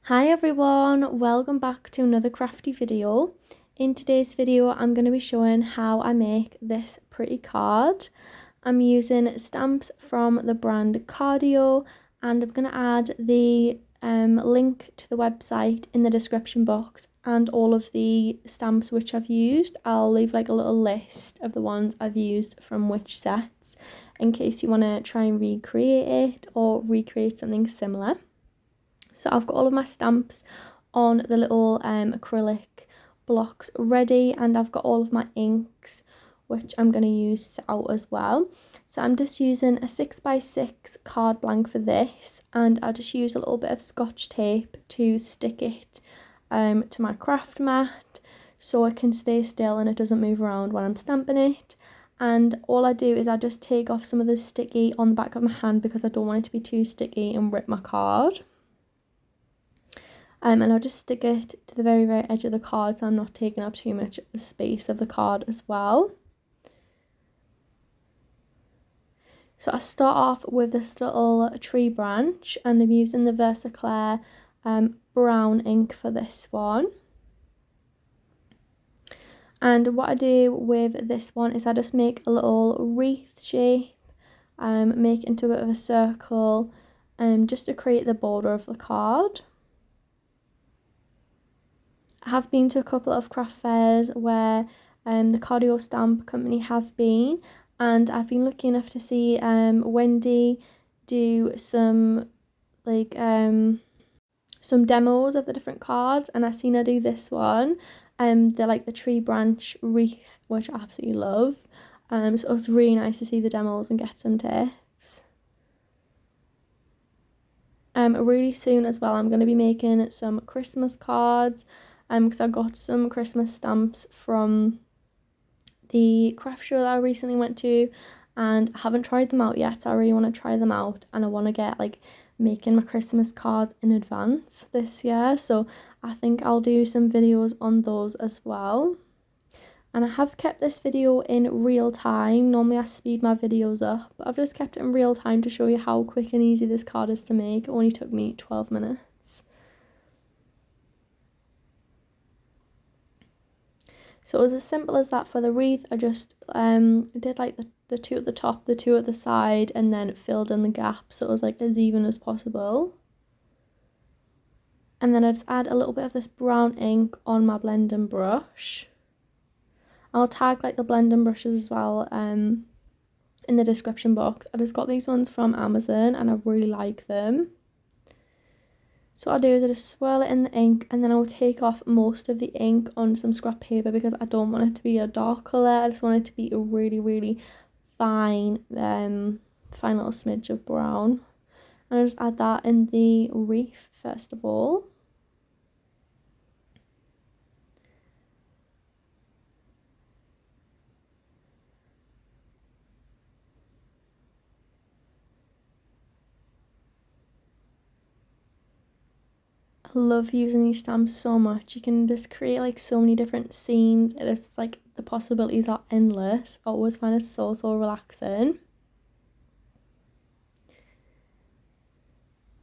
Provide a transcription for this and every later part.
Hi everyone, welcome back to another crafty video. In today's video I'm going to be showing how I make this pretty card. I'm using stamps from the brand Cardio and I'm going to add the link to the website in the description box and all of the stamps which I've used. I'll leave like a little list of the ones I've used from which sets in case you want to try and recreate it or recreate something similar. So I've got all of my stamps on the little acrylic blocks ready, and I've got all of my inks which I'm going to use set out as well. So I'm just using a 6x6 card blank for this, and I'll just use a little bit of scotch tape to stick it to my craft mat so it can stay still and it doesn't move around when I'm stamping it. And all I do is I just take off some of the sticky on the back of my hand because I don't want it to be too sticky and rip my card. And I'll just stick it to the very edge of the card so I'm not taking up too much space of the card as well. So I start off with this little tree branch and I'm using the Versaclair brown ink for this one. And what I do with this one is I just make a little wreath shape, make it into a bit of a circle, just to create the border of the card. I have been to a couple of craft fairs where the Cardio Stamp Company have been, and I've been lucky enough to see Wendy do some some demos of the different cards, and I've seen her do this one. They're like the tree branch wreath, which I absolutely love. So it's really nice to see the demos and get some tips. Really soon as well, I'm going to be making some Christmas cards. Because I got some Christmas stamps from the craft show that I recently went to, and I haven't tried them out yet, so I really want to try them out, and I want to get like making my Christmas cards in advance this year, so I think I'll do some videos on those as well. And I have kept this video in real time. Normally I speed my videos up, but I've just kept it in real time to show you how quick and easy this card is to make. It only took me 12 minutes. So it was as simple as that for the wreath. I just did like the two at the top, the two at the side, and then filled in the gap so it was like as even as possible. And then I just add a little bit of this brown ink on my blending brush. I'll tag like the blending brushes as well in the description box. I just got these ones from Amazon and I really like them. So what I'll do is I just swirl it in the ink, and then I'll take off most of the ink on some scrap paper because I don't want it to be a dark colour. I just want it to be a really fine, fine little smidge of brown. And I'll just add that in the wreath first of all. I love using these stamps so much. You can just create like so many different scenes. It is like the possibilities are endless. I always find it so relaxing.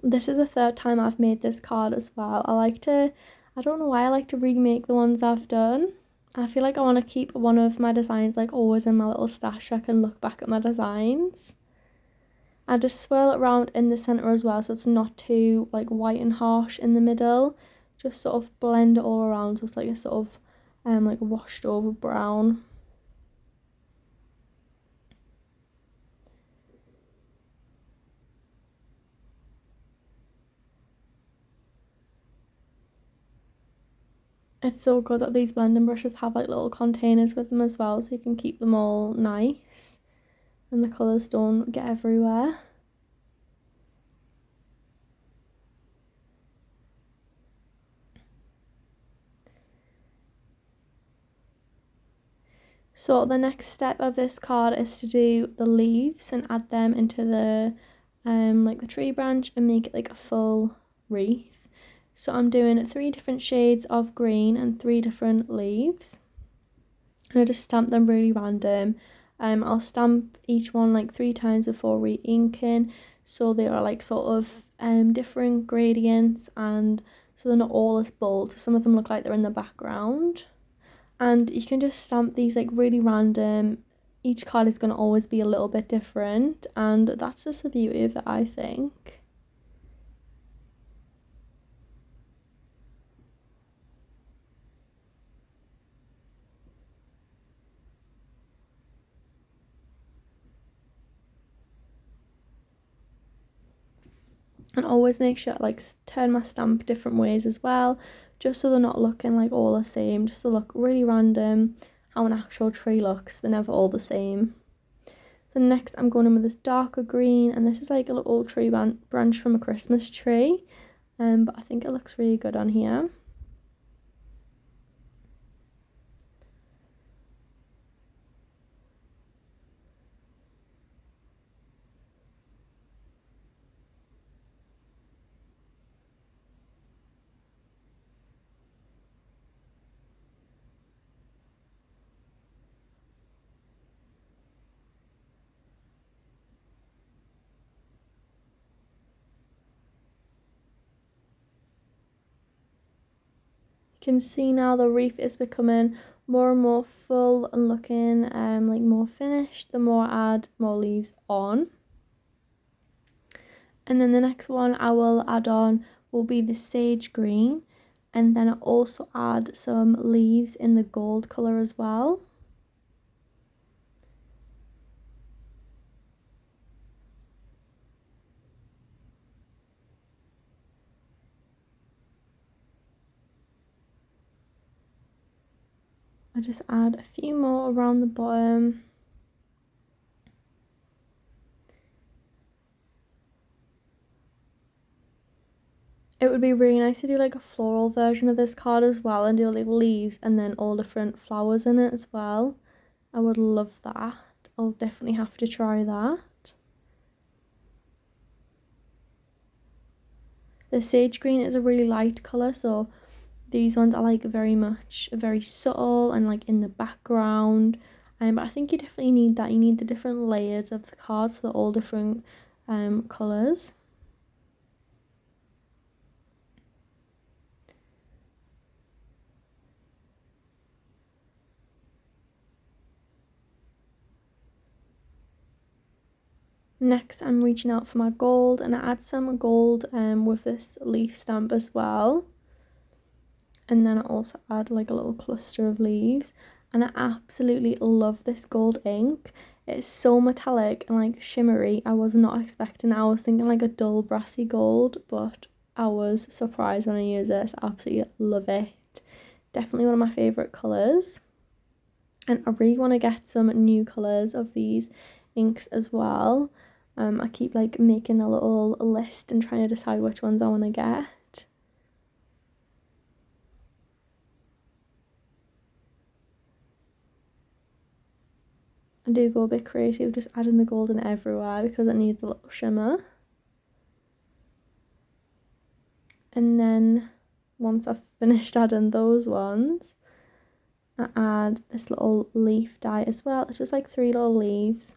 This is the third time I've made this card as well. I don't know why I like to remake the ones I've done. I feel like I want to keep one of my designs like always in my little stash so I can look back at my designs. I just swirl it around in the centre as well so it's not too like white and harsh in the middle. Just sort of blend it all around so it's like a sort of like washed over brown. It's so good that these blending brushes have like little containers with them as well so you can keep them all nice and the colours don't get everywhere. So the next step of this card is to do the leaves and add them into the like the tree branch and make it like a full wreath. So I'm doing 3 different shades of green and 3 different leaves. And I just stamp them really random. I'll stamp each one like 3 times before re-inking so they are like sort of different gradients, and so they're not all as bold. So some of them look like they're in the background. And you can just stamp these like really random. Each card is going to always be a little bit different, and that's just the beauty of it, I think. And always make sure like turn my stamp different ways as well, just so they're not looking like all the same, just to look really random how an actual tree looks. They're never all the same. So next I'm going in with this darker green, and this is like a little tree branch from a Christmas tree, but I think it looks really good on here. Can see now the wreath is becoming more and more full and looking like more finished the more I add more leaves on. And then the next one I will add on will be the sage green, and then I also add some leaves in the gold colour as well. I just add a few more around the bottom. It would be really nice to do like a floral version of this card as well, and do like leaves and then all different flowers in it as well. I would love that. I'll definitely have to try that. The sage green is a really light colour, so these ones are like very subtle and like in the background. But I think you definitely need that. You need the different layers of the cards, so they're all different colours. Next, I'm reaching out for my gold, and I add some gold with this leaf stamp as well. And then I also add like a little cluster of leaves, and I absolutely love this gold ink. It's so metallic and like shimmery. I was not expecting it. I was thinking like a dull brassy gold, but I was surprised when I used this. I absolutely love it. Definitely one of my favourite colours. And I really want to get some new colours of these inks as well. I keep like making a little list and trying to decide which ones I want to get. I do go a bit crazy with just adding the golden everywhere because it needs a little shimmer. And then once I've finished adding those ones, I add this little leaf die as well. It's just like 3 little leaves.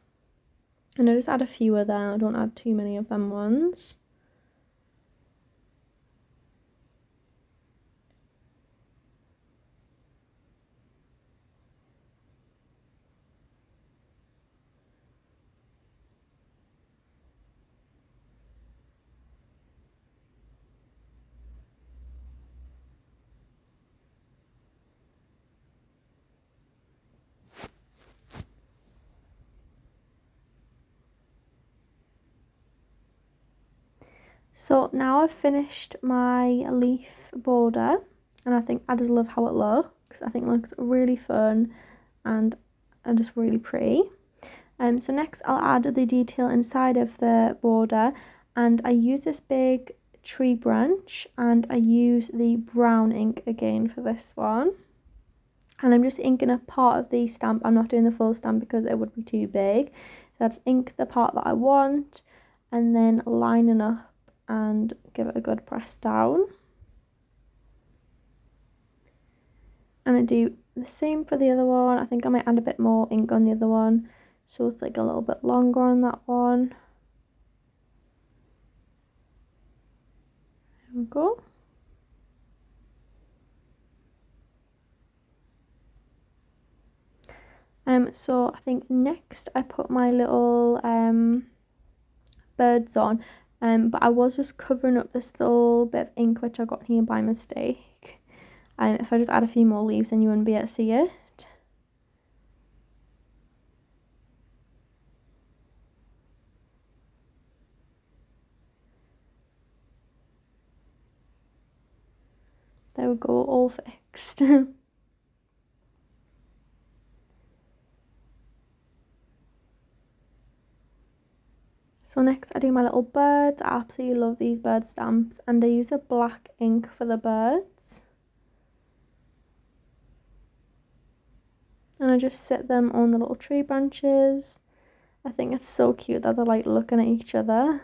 And I just add a few of them. I don't add too many of them ones. So now I've finished my leaf border, and I think I just love how it looks. I think it looks really fun and just really pretty. So next I'll add the detail inside of the border, and I use this big tree branch, and I use the brown ink again for this one. And I'm just inking a part of the stamp. I'm not doing the full stamp because it would be too big. So I just ink the part that I want, and then lining up and give it a good press down. And I do the same for the other one. I think I might add a bit more ink on the other one, so it's like a little bit longer on that one. go. So I think next I put my little birds on, but I was just covering up this little bit of ink which I got here by mistake. If I just add a few more leaves then you wouldn't be able to see it. There we go, all fixed. So next I do my little birds. I absolutely love these bird stamps, and I use a black ink for the birds. And I just sit them on the little tree branches. I think it's so cute that they're like looking at each other.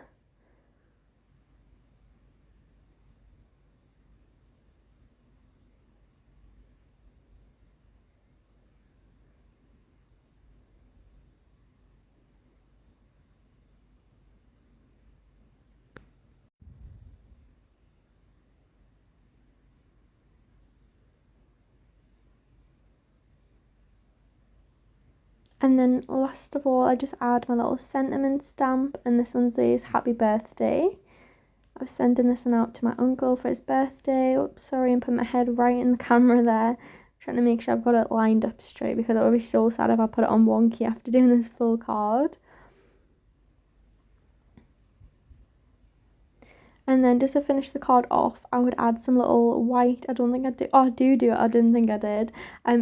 And then last of all, I just add my little sentiment stamp, and this one says happy birthday. I was sending this one out to my uncle for his birthday. Oops, sorry, and put my head right in the camera there. Trying to make sure I've got it lined up straight, because it would be so sad if I put it on wonky after doing this full card. And then just to finish the card off, I would add some little white, I don't think I do, oh I do it, I didn't think I did.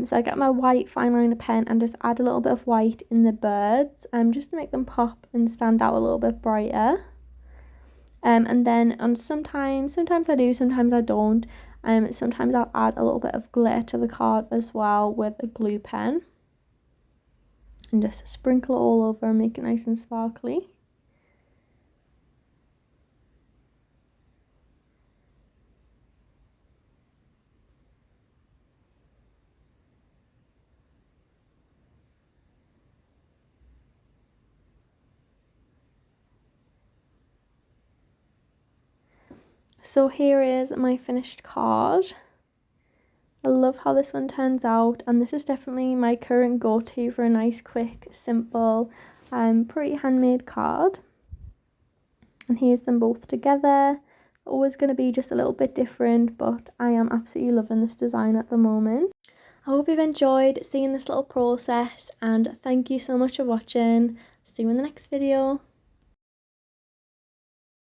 So I get my white fine liner pen and just add a little bit of white in the birds, just to make them pop and stand out a little bit brighter. And then on sometimes I do, sometimes I don't. Sometimes I'll add a little bit of glitter to the card as well with a glue pen. And just sprinkle it all over and make it nice and sparkly. So here is my finished card. I love how this one turns out, and this is definitely my current go-to for a nice, quick, simple, pretty handmade card. And here's them both together. Always going to be just a little bit different, but I am absolutely loving this design at the moment. I hope you've enjoyed seeing this little process, and thank you so much for watching. See you in the next video.